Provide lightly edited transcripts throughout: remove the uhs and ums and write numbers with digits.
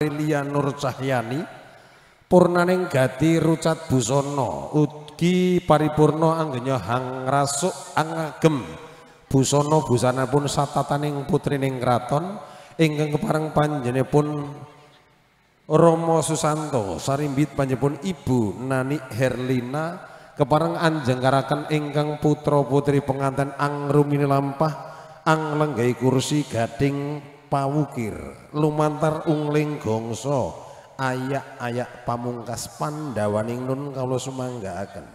Liya Nur Cahyani purnaning gati rucat busana ugi paripurna anggenya hang rasuk angagem busana busanapun satataning putrining kraton ingkang kepareng panjenenganipun Rama Susanto sarimbit panjenenganipun Ibu Nani Herlina kepareng anjenggaraken ingkang putra putri penganten angrumini lampah anglenggahi kursi gading pawukir lumantar ungling gongso ayak-ayak pamungkas Pandawaning Nun kawula sumanggaaken.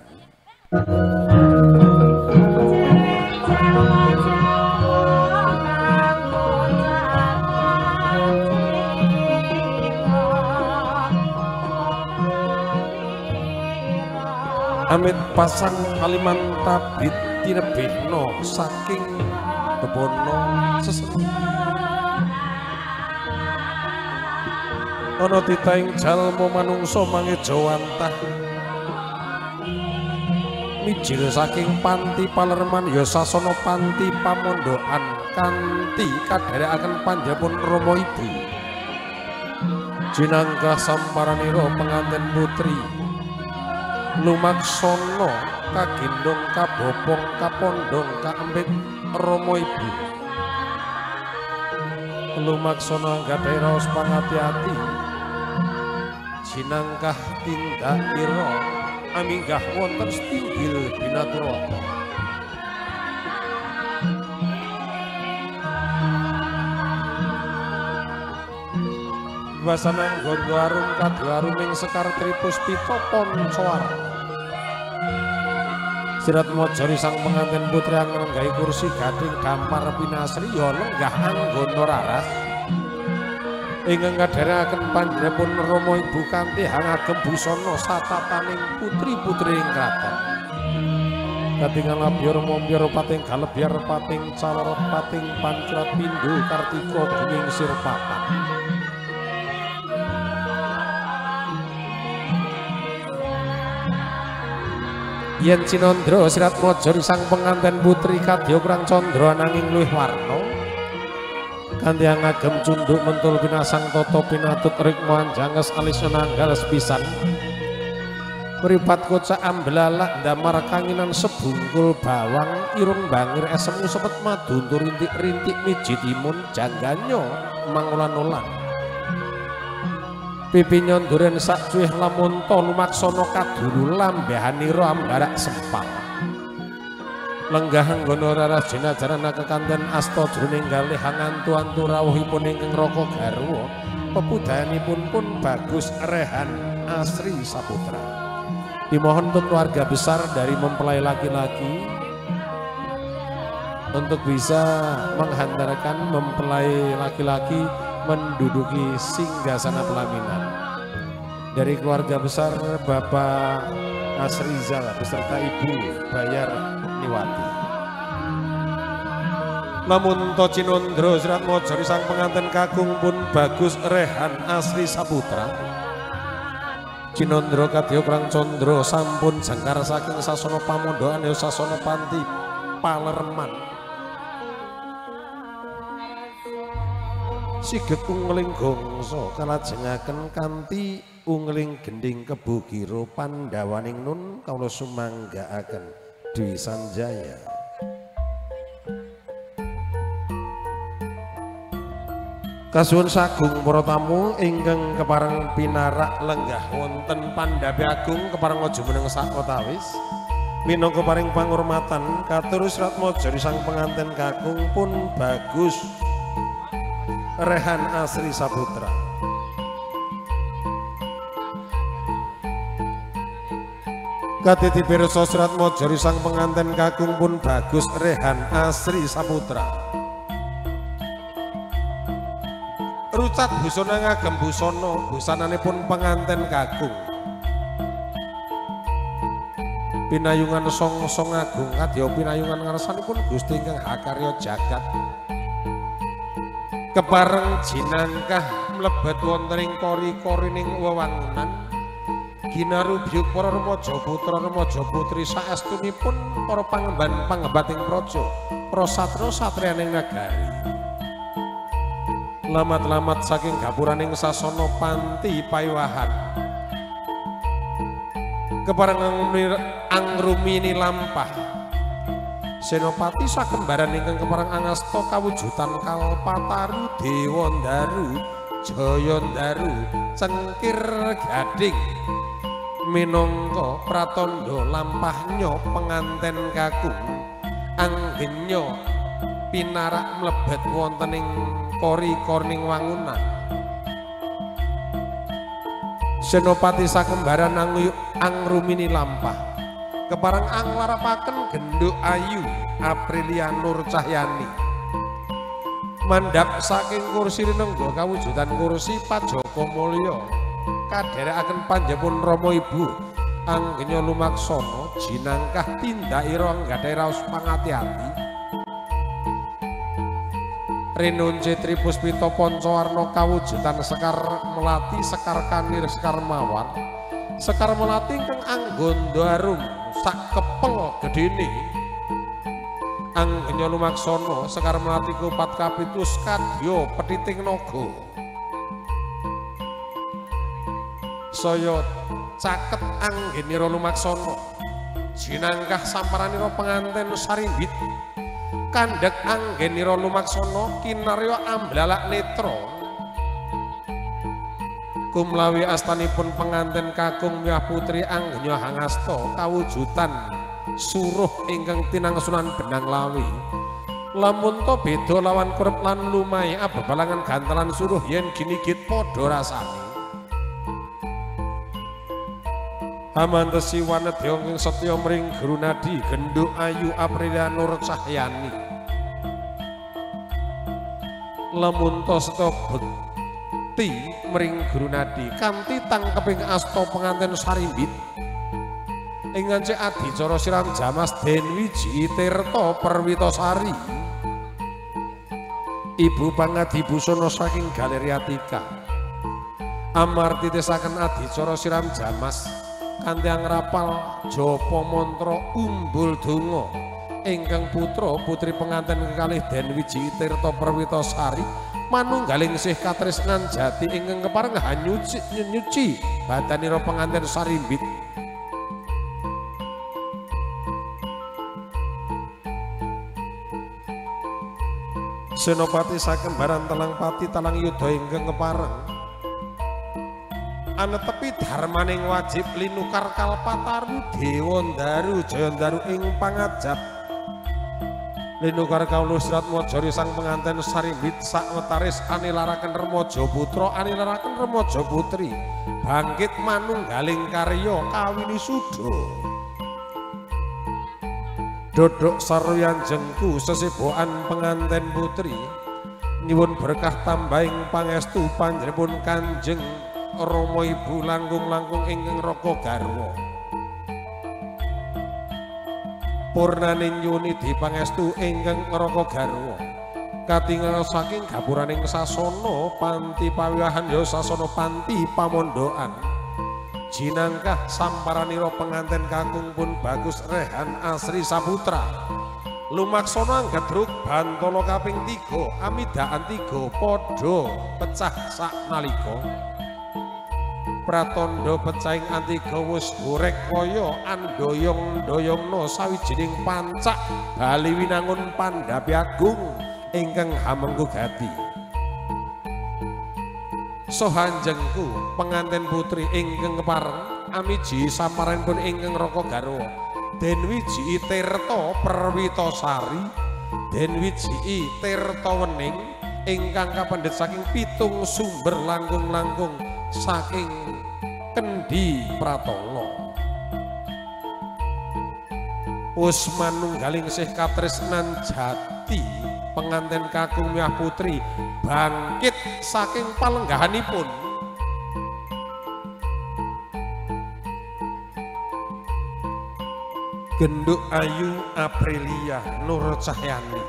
Amit pasang kaliman tabit tinebihno saking bebono seseni ana titaing jalma manungsa mangeja wantah mijil saking panti palerman ya sasana panti pamondokan kanthi kadherekaken panjenenganipun Rama Ibu jinanggah samparanira penganten putri lumaksana kagendhong kabopong kapondhong kaembit Rama Ibu lumaksana gadhahi raos pangati-ati jinangkah tindak ira aminggah wonten setinggil binaturata wasana nggondo arum kadharuming sekar tripuspita pancawara sirat mojori sang pengantin putri angrenggahi kursi gading gampar pinasri ya lenggah anggono raras ingkang kadherekaken panjenenganipun Rama Ibu kanthi hangagem busana satataning putri-putri ing kraton katingal labya mombya pating galebyar pating calorot pating pancrat pindho kartika gunging sirpapan yen Cinandra sirat mojori sang penganten putri kadya kurang candra nanging luwih warna kanthi ngagem cunduk mentul pinasang tata pinatut rikma anjanges alis nanggal sepisan mripat kocak ambelalak ndamar kanginan sebungkul bawang irung bangir esemu sepet madu tur rintik-rintik miji timun jangganya mangulan-ulan pipi nyondoren sak cuwih lamun ta lumaksana kadulu lambehanira ambarak sempal lenggah nggono raras jinajaran kekanten asta jroning galih hangantu-antu rawuhipun ingkang raka garwa pepudayanipun pun bagus Rehan Asri Saputra dimohon untuk keluarga besar dari mempelai laki-laki untuk bisa menghantarkan mempelai laki-laki menduduki singgasana pelaminan dari keluarga besar Bapak Asrizal beserta Ibu Bayar Niwati. Namun to Cinandra sirat mojori sang pengantin kakung pun bagus Rehan Asri Saputra. Cinandra kadya kurang condro sampun jangkar saking sasana pamondokan ya sasana panti palerman. Siget ungling gongso kalajengaken kanthi ungling gending kebukira Pandawaning Nun kawula sumanggaaken Dwi Sanjaya. Kasuwun sagung para tamu ingkang kepareng pinarak lenggah wonten Pandhapi Agung kepareng aja meneng sakotawis minangka paring pangurmatan katur sirat mojori sang pengantin kakung pun bagus Rehan Asri Saputra. Katiti pirsa sirat mojori sang pengantin kakung pun bagus Rehan Asri Saputra. Rucat busana ngagem busana busananipun pengantin kakung. Pinayungan song-song agung kadya pinayungan ngarsanipun Gusti ingkang hakarya jagat. Kepareng jinangkah mlebet wonten ing kori-korining wewangunan ginarubyuk para remaja putra remaja putri saestunipun para pangemban-pangembating praja para satra satriyaning nagari Lamat-lamat saking gapuraning sasana panti pawiwahan kepareng angrumini lampah Senopati sakembaran ingkang kepareng angasta kawujudan Kalpataru Dewandaru Jayandaru cengkir gading minangka pratandha lampahnya penganten kakung anggenya pinarak mlebet wonten ing kori-korning wangunan. Senopati sakembaran angrumini lampah kepareng anglarapaken genduk ayu Aprilia Nur Cahyani mandhap saking kursi rinengga kawujudan kursi Pajaka Mulya kadherekaken panjenengan Rama Ibu anggenya lumaksana jinangkah tindakira nggadhahi raos pangati-ati Rinunce Tripuspita Pancawarna kawujudan Sekar Melati Sekar Kanir Sekar Mawar Sekar Melati ingkang anggondo arum sak kepel gedene anggenya lumaksana Sekar Melati kupat kapitus kadya petiting naga saya caket anggenira lumaksana jinangkah samparanira penganten sarimbit kandhek anggenira lumaksana kinarya amblalak netra kumlawi astanipun penganten kakung miah putri anggenya hangasta kawujudan suruh ingkang tinangsunan benang lawi lamun to beda lawan kurep lan lumai abebalangan gantelan suruh yen ginigit padha rasane amantesi wanedya ingkang setya mring Grunadi genduk ayu Aprilia Nur Cahyani lamun to setya bekti mring Grunadi kanthi tangkeping asta penganten sarimbit ingkang cek adicara siram Jamas Denwiji Tirta Perwitasari ibu pangadibusana saking Galeria Tika amartitesaken adicara siram Jamas kanthi angrapal japa mantra umbul donga ingkang putra putri penganten kekalih Denwiji Tirta Perwitasari manunggaling sih katresnan jati ingkang kepareng nyuci badanira penganten sarimbit Senopati sakembaran Talangpati Talang Yuda ingkang kepareng anetepi dharmaning wajib linukar Kalpataru Dewandaru Jayandaru ing pangajap linukar kawula Sratmajari sang penganten sarimbit sawetaris anilaraken remaja putra anilaraken remaja putri bangkit manunggaling karya kawini suda dodok saruyan jengku sesibokan penganten putri nyuwun berkah tambahing pangestu panjenenganipun Kanjeng Rama Ibu langkung-langkung ingkang Raka Garwa purnaning nyuni dipangestu ingkang Raka Garwa katingal saking gapuraning sasana panti pawiwahan ya sasana panti pamondokan jinangkah samparanira penganten kakung pun bagus Rehan Asri Saputra lumaksana gedruk bantala kaping 3 amidaan 3 padha pecah sak nalika pratandha pecahing antiga wis gorek kaya andoyong-doyongna sawijining pancak bali winangun pandhapi agung ingkang hamengku gati sohanjengku penganten putri ingkang kepareng amiji samaranipun ingkang Raka Garwa Denwiji Tirta Perwitasari Denwiji Tirta Wening ingkang kapendhet saking 7 sumber langkung-langkung saking Kendi Pratala wis manunggaling sih katresnan jati penganten kakung miah putri bangkit saking palenggahanipun genduk ayu Aprilia Nur Cahyani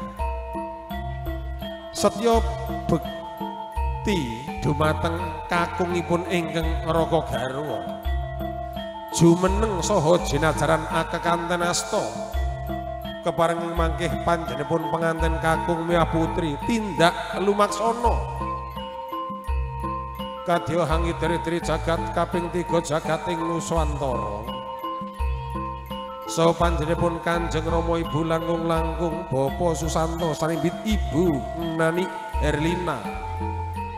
setya bekti dumateng kakungipun ingkang Raka Garwa jumeneng saha jinajaran akekanten asta kepareng mangkih panjenenganipun penganten kakung miah putri tindak lumaksana kadya hangi diri jagat kaping 3 jagat ing Nuswantara saha panjenenganipun Kanjeng Rama Ibu langkung-langkung Bapa Susanto sanimbit Ibu Nani Herlina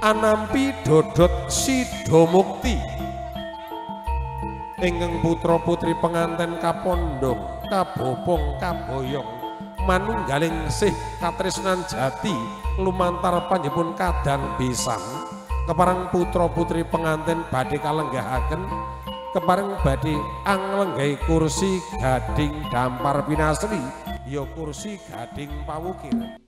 anampi Dodot Sidomukti ingkang putra-putri penganten kapondhong kabopong kaboyong manunggaling sih katresnan jati lumantar panjenenganipun kadang pisan kepareng putra-putri penganten badhe kalenggahaken kepareng badhe anglenggahi kursi gading dampar pinasri ya kursi gading pawukir.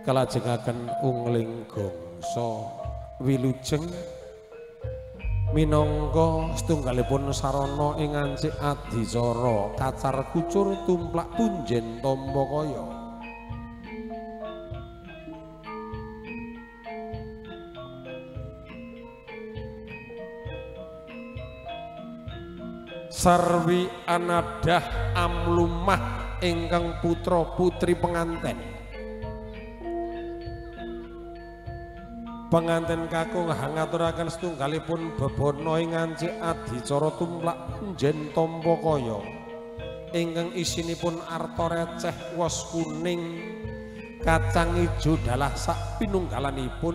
Kalajengaken ungling gongso wilujeng minangka setunggalipun sarana ing ancik adicara kacar kucur tumplak punjen tamba kaya sarwi anadah amlumah ingkang putra putri penganten. Penganten kakung ngaturaken setunggalipun bebono ing ancik adicara tumplak punjen tamba kaya ingkang isinipun arta receh wos kuning kacang ijo dalah sak pinunggalanipun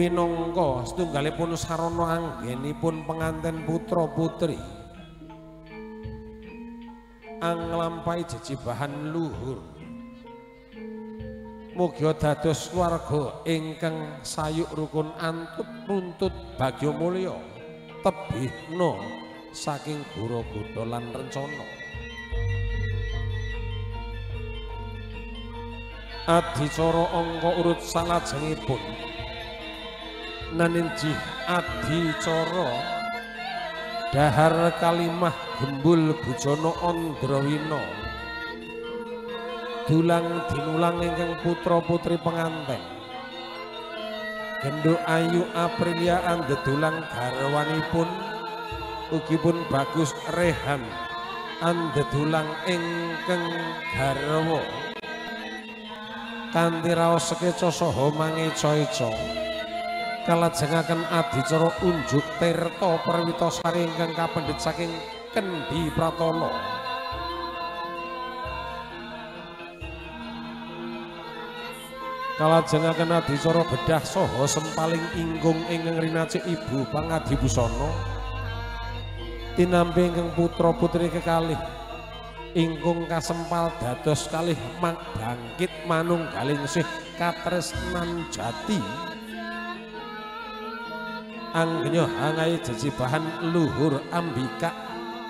minangka setunggalipun sarana anggenipun penganten putra putri anglampahi jejibahan luhur. Mugia dados warga ingkang sayuk rukun antut nuntut bagya mulya tebihna saking gura godha lan rencana. Adicara angka urut salajengipun naninjih adicara dahar kalimah gembul bujana Andrawina dulang dinulang ingkang putra putri penganten Genduk Ayu Aprilia andedulang garwanipun ugipun Bagus Rehan andedulang ingkang garwa kanthi raos sekeca saha mangeca-eca kalajengaken adicara unjuk tirta perwitasari ingkang kapendhet saking Kendhi Pratana. Kalajengaken adicara bedah saha sempaling ingkung ingkang rinacik Ibu Pangadibusana tinampi ingkang putra putri kekalih ingkung kasempal dados kalih bangkit manunggaling sih katresnan jati anggenya hangai jejibahan luhur ambika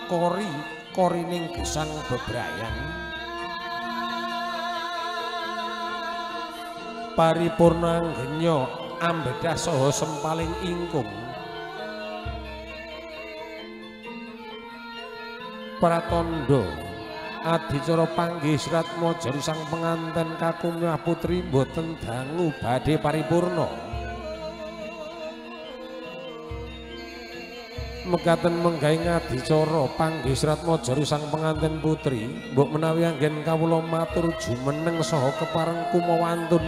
kori korining gesang bebrayan paripurna anggenya ambedah saha sempaling ingkung pratandha adicara panggih Srat Majar sang penganten kakungah putri boten dangu badhe paripurna mekaten menggaing adicara panggih Srat Majar sang penganten putri mbok menawi anggen kawula matur jumeneng saha kepareng kumawantun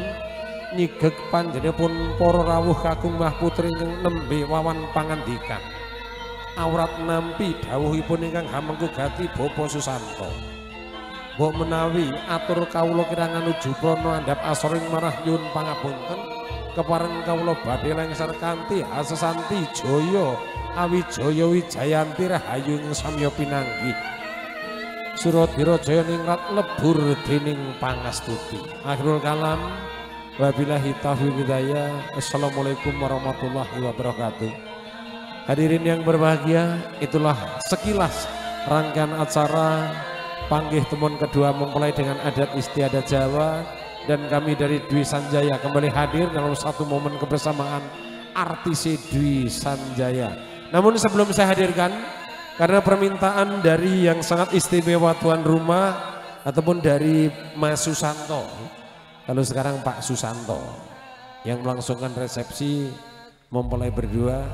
nyigeg panjenenganipun para rawuh kakungah putri ingkang nembe wawan pangandikan awrat nampi dawuhipun ingkang hamengku gati Bapa Susanto mbok menawi atur kawula kirang nuju prana andhap asoring marah nyuwun pangapunten kepareng kawula badhe lengser kanthi asesanti jaya awijaya wijayanti rahayu ing samya pinanggih Suradira jaya ningrat lebur dening pangastuti akhirul kalam. Wabillahi taufiq hidayah. Assalamualaikum warahmatullahi wabarakatuh. Hadirin yang berbahagia, itulah sekilas rangkaian acara panggih temon kedua mempelai dengan adat istiadat Jawa dan kami dari Dwi Sanjaya kembali hadir dalam satu momen kebersamaan artis Dwi Sanjaya. Namun sebelum saya hadirkan karena permintaan dari yang sangat istimewa tuan rumah ataupun dari Mas Susanto. Lalu sekarang Pak Susanto yang melangsungkan resepsi mempelai berdua.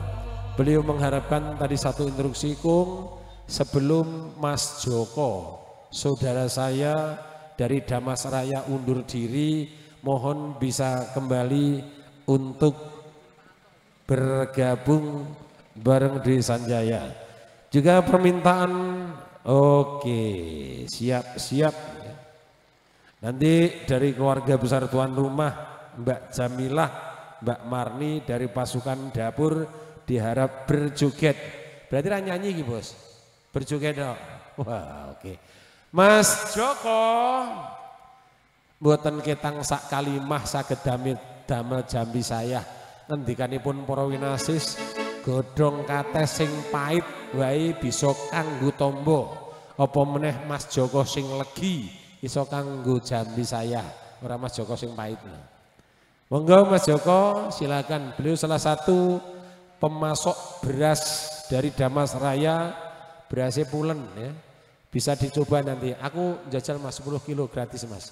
Beliau mengharapkan tadi satu instruksi Kung sebelum Mas Joko saudara saya dari Damasraya undur diri, mohon bisa kembali untuk bergabung bareng di Sanjaya. Juga permintaan, oke, siap-siap. Nanti dari keluarga besar tuan rumah Mbak Jamilah, Mbak Marni dari pasukan dapur diharap berjoget. Berarti nyanyi gitu bos, berjoget dong. Wah oke. Mas Joko, mboten ketang sak kalimah saged damel jambi saya. Ngendikanipun para winasis, godhong kates sing pait wae bisa kanggo tombo. Apa meneh Mas Joko sing legi iso kanggo jambi saya. Ora Mas Joko sing pait. Monggo Mas Joko, silakan. Beliau salah satu pemasok beras dari Damasraya, berasnya pulen ya. Bisa dicoba nanti. Aku jajal Mas 10 kilo gratis Mas.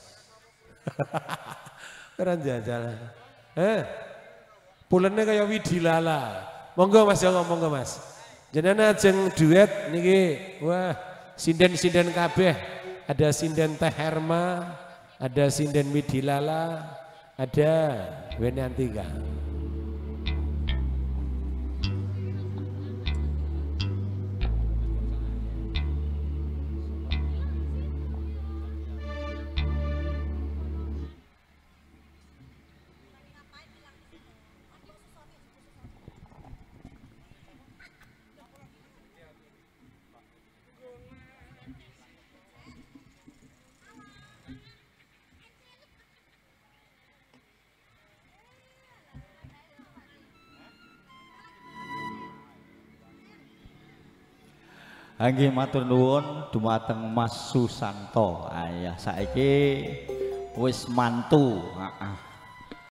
Keren jajal. Pulennya kayak Widilala. Monggo Mas Joko, monggo Mas. Jenengan ajeng duet niki. Wah, sinden-sinden kabeh. Ada sinden Teh Herma, ada sinden Widilala, ada Wenyantika. Nggih matur nuwun dumateng Mas Susanto. Ayah saiki wis mantu.